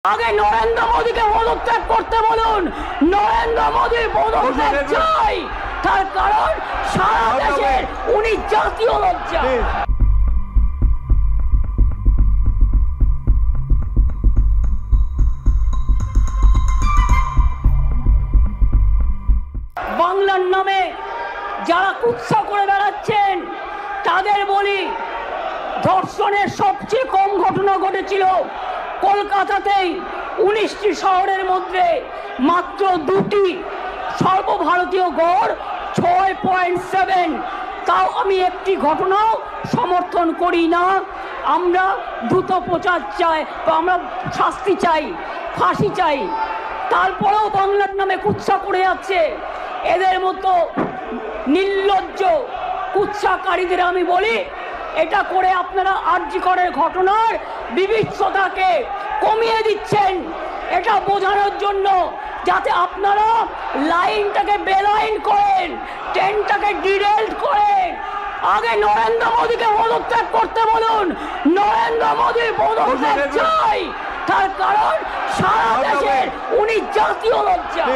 আগে নরেন্দ্র মোদীকে পদত্যাগ করতে বলুন। নরেন্দ্র মোদী পদত্যাগ চাই, তার কারণ সারা দেশের উনি জাতীয় লজ্জা। বাংলার নামে যারা কুৎসা করে বেড়াচ্ছেন তাদের বলি, ধর্ষণের সবচেয়ে কম ঘটনা ঘটেছিল কলকাতাতেই। 19টি শহরের মধ্যে মাত্র 2টি, সর্বভারতীয় গড় 6.7। তাও আমি একটি ঘটনাও সমর্থন করি না। আমরা দ্রুত প্রচার চাই, আমরা শাস্তি চাই, ফাঁসি চাই। তারপরেও বাংলার নামে কুৎসা করে যাচ্ছে। এদের মতো নির্লজ্জ কুৎসাকারীদের আমি বলি, এটা করে আপনারা আরজি করের ঘটনার বিভৎসতাকে কমিয়ে দিচ্ছেন, এটা বোঝানোর জন্য যাতে আপনারা লাইনটাকে বেলাইন করেন, ট্রেনটাকে ডিরেল্ট করেন। আগে নরেন্দ্র মোদীকে পদত্যাগ করতে বলুন। নরেন্দ্র মোদী পদত্যাগ চাই, তার কারণ সারা দেশের উনি জাতীয় লজ্জা।